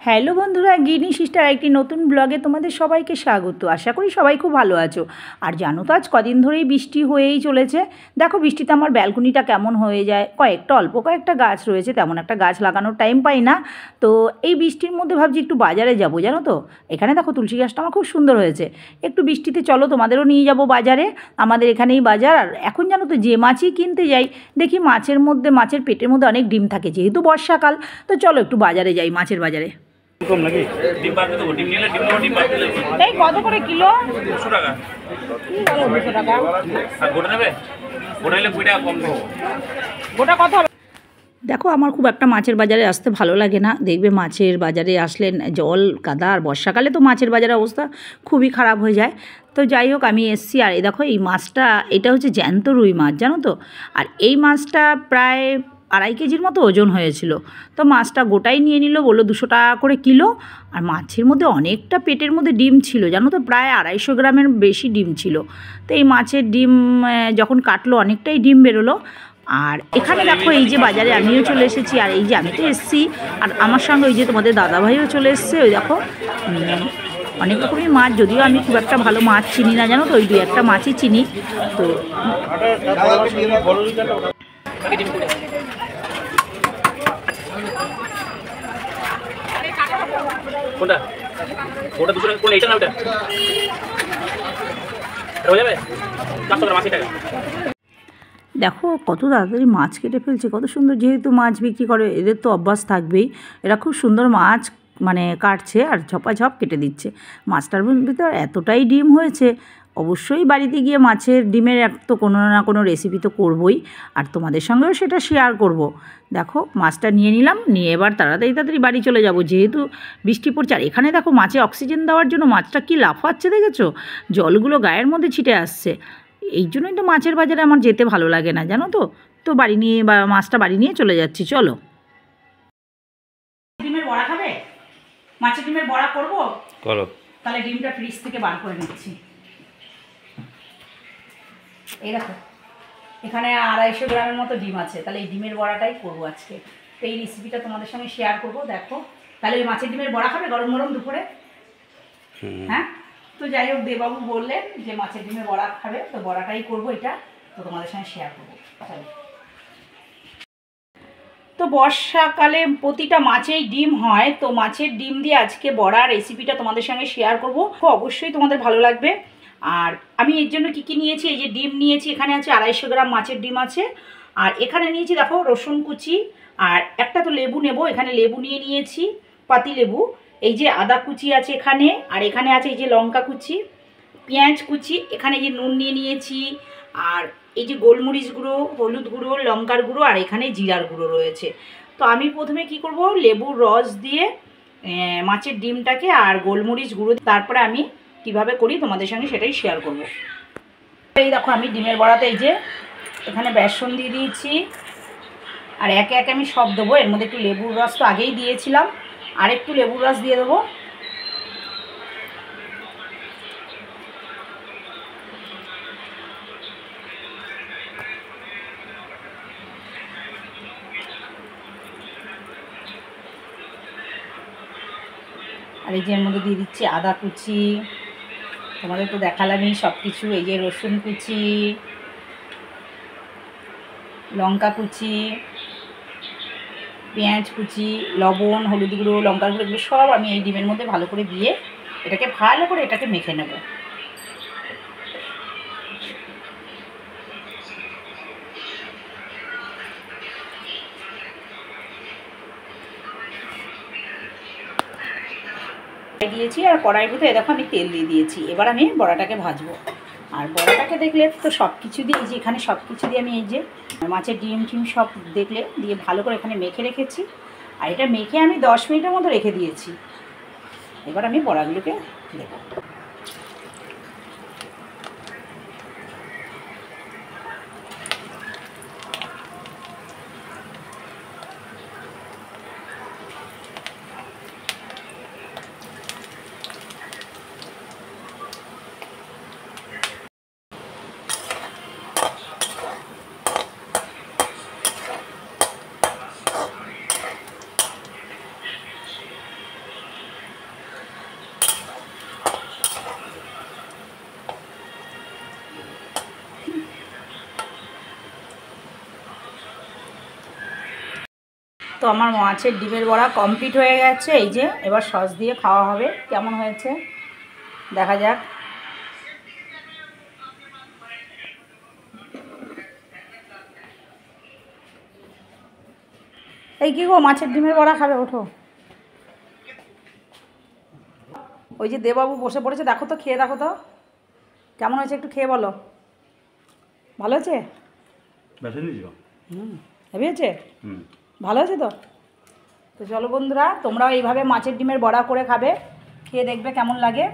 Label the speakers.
Speaker 1: Hello বন্ধুরা, গিনি sister একটি নতুন ব্লগে তোমাদের সবাইকে স্বাগত। আশা করি সবাই খুব ভালো আছো। আর জানো তো আজ কদিন ধরেই বৃষ্টি হয়েই চলেছে। দেখো বৃষ্টিতে আমার ব্যালকনিটা কেমন হয়ে যায়। অল্প কয়েকটা গাছ রয়েছে, তেমন একটা গাছ লাগানোর টাইম পাই না। তো এই বৃষ্টির মধ্যে ভাবছি একটু বাজারে যাবো, জানো তো। এখানে দেখো তুলসী গাছটা আমার খুব সুন্দর হয়েছে। একটু বৃষ্টিতে চলো তোমাদেরও নিয়ে যাব বাজারে। আমাদের এখানেই বাজার। আর এখন জানো তো যে মাছই কিনতে যাই দেখি মাছের পেটের মধ্যে অনেক ডিম থাকে, যেহেতু বর্ষাকাল। তো চলো একটু বাজারে যাই, মাছের বাজারে।
Speaker 2: কম নাকি ডিম বাড়তে দেবো, ডিম নিলে ডিম দেবো, ডিম বাড়তে দেবো।
Speaker 1: এই কত করে কিলো?
Speaker 2: 200 টাকা।
Speaker 1: কি বলো 200 টাকা?
Speaker 2: আর গোটা নেবে? গোটা নিলে 20 টাকা কম দেবো।
Speaker 1: গোটা কত হবে? দেখো আমার খুব একটা মাছের বাজারে আসতে ভালো লাগে না। দেখবে মাছের বাজারে আসলে জল কাদা, আর বর্ষাকালে তো মাছের বাজারের অবস্থা খুবই খারাপ হয়ে যায়। তো যাই হোক আমি এসছি। আর এই দেখো এই মাছটা, এটা হচ্ছে জ্যান্ত রুই মাছ, জানো তো। আর এই মাছটা প্রায় 2.5 কেজির মতো ওজন হয়েছিল। তো মাছটা গোটাই নিয়ে নিল, বললো 200 টাকা করে কিলো। আর মাছের মধ্যে অনেকটা পেটের মধ্যে ডিম ছিল, জানো তো, প্রায় 250 গ্রামের বেশি ডিম ছিল। তো এই মাছের ডিম যখন কাটলো অনেকটাই ডিম বেরোলো। আর এখানে দেখো এই যে বাজারে আমিও চলে এসেছি। আর এই যে আমি তো এসেছি, আর আমার সঙ্গে ওই যে তোমাদের দাদাভাইও চলে এসছে। ওই দেখো অনেক রকমই মাছ, যদিও আমি খুব একটা ভালো মাছ চিনি না, জানো তো, ওই 2-1টা মাছই চিনি। তো
Speaker 2: কোনটা? ওটা 200 টাকা। কোন এটা না ওটা? এটা হয়ে যাবে? 480 টাকা।
Speaker 1: দেখো কত তাড়াতাড়ি মাছ কেটে ফেলছে, কত সুন্দর। যেহেতু মাছ বিক্রি করে, এদের তো অভ্যাস থাকবেই। এরা খুব সুন্দর মাছ কাটছে আর ঝপাঝপ কেটে দিচ্ছে। মাছটার ভিতর এতটাই ডিম হয়েছে, অবশ্যই বাড়িতে গিয়ে মাছের ডিমের তো কোনো না কোনো রেসিপি তো করবই, আর তোমাদের সঙ্গেও সেটা শেয়ার করব। দেখো মাছটা নিয়ে নিলাম, নিয়ে এবার তাড়াতাড়ি বাড়ি চলে যাব, যেহেতু বৃষ্টি পড়ছে। আর এখানে দেখো মাছে অক্সিজেন দেওয়ার জন্য মাছটা কি লাফাচ্ছে, দেখেছো? জলগুলো গায়ের মধ্যে ছিটে আসছে। এই জন্যই তো মাছের বাজারে আমার যেতে ভালো লাগে না, জানো তো। তো মাছটা বাড়ি নিয়ে চলে যাচ্ছি, চলো। ডিমের বড়া খাবে? মাছের ডিমের বড়া করবো?
Speaker 2: করো।
Speaker 1: তাহলে ডিমটা ফ্রিজ থেকে বার করে নিচ্ছি। এই দেখো এখানে 250 গ্রামের মতো ডিম আছে। তাহলে এই ডিমের বড়াটাই করবো আজকে। তো এই রেসিপিটা তোমাদের সঙ্গে শেয়ার করবো। দেখো তাহলে এই মাছের ডিমের বড়া খাবে গরম গরম দুপুরে? হ্যাঁ। তো যাই হোক দেবাবু বললেন যে মাছের ডিমের বড়া খাবে, তো বড়াটাই করবো এটা। তো তোমাদের সঙ্গে শেয়ার করবো। তো বর্ষাকালে প্রতিটা মাছেই ডিম হয়, তো মাছের ডিম দিয়ে আজকে বড়া রেসিপিটা তোমাদের সঙ্গে শেয়ার করবো। অবশ্যই তোমাদের ভালো লাগবে। আর আমি এর জন্য কী কী নিয়েছি, এই যে ডিম নিয়েছি, এখানে আছে 250 গ্রাম মাছের ডিম আছে। আর এখানে নিয়েছি দেখো রসুন কুচি, আর একটা তো লেবু নেব, এখানে লেবু নিয়ে নিয়েছি, পাতি লেবু। এই যে আদা কুচি আছে এখানে, আর এখানে আছে এই যে লঙ্কা কুচি, পেঁয়াজ কুচি, এখানে যে নুন নিয়ে নিয়েছি, আর এই যে গোলমরিচ গুঁড়ো, হলুদ গুঁড়ো, লঙ্কার গুঁড়ো, আর এখানে জিরার গুঁড়ো রয়েছে। তো আমি প্রথমে কি করব, লেবুর রস দিয়ে মাছের ডিমটাকে আর গোলমরিচ গুঁড়ো, তারপরে আমি কিভাবে করি তোমাদের সঙ্গে সেটাই শেয়ার করব। এই দেখো আমি ডিমের বড়াতে এই যে এখানে বেসন দিয়ে দিয়েছি, আর একে একে আমি সব দেবো। এর মধ্যে একটু লেবুর রস তো আগেই দিয়েছিলাম, আর একটু লেবুর রস দিয়ে দেবো। আর এই যে এর মধ্যে দিয়ে দিচ্ছি আদা কুচি, তোমাদের তো দেখালামই সব কিছু। এই যে রসুন কুচি, লঙ্কা কুচি, পেঁয়াজ কুচি, লবণ, হলুদ গুঁড়ো, লঙ্কার গুঁড়ো, এগুলো সব আমি এই ডিমের মধ্যে ভালো করে দিয়ে এটাকে মেখে নেব। দিয়েছি, আর কড়াইয়ের ভিতরে দেখো আমি তেল দিয়ে দিয়েছি। এবার আমি বড়াটাকে ভাজবো। আর বড়াটাকে দেখলে তো সব কিছু দিয়ে, এই যে এখানে সব কিছু দিয়ে আমি এই যে মাছের ডিম টিম সব দেখলে দিয়ে ভালো করে এখানে মেখে রেখেছি। আর এটা মেখে আমি 10 মিনিটের মতো রেখে দিয়েছি। এবার আমি বড়াগুলোকে দেবো। তো আমার মাছের ডিমের বড়া কমপ্লিট হয়ে গেছে। এই যে এবার সস দিয়ে খাওয়া হবে। কেমন হয়েছে দেখা যাক। এই কি গো, মাছের ডিমের বড়া খাবে? ওঠো। ওই যে দেবাবু বসে পড়েছে, দেখো তো, খেয়ে দেখো তো কেমন হয়েছে, একটু খেয়ে বলো। ভালো হয়েছে? হেভি হয়েছে? ভালো হয়েছে তো? তো চলো বন্ধুরা, তোমরাও এইভাবে মাছের ডিমের বড়া করে খাবে, খেয়ে দেখবে কেমন লাগে।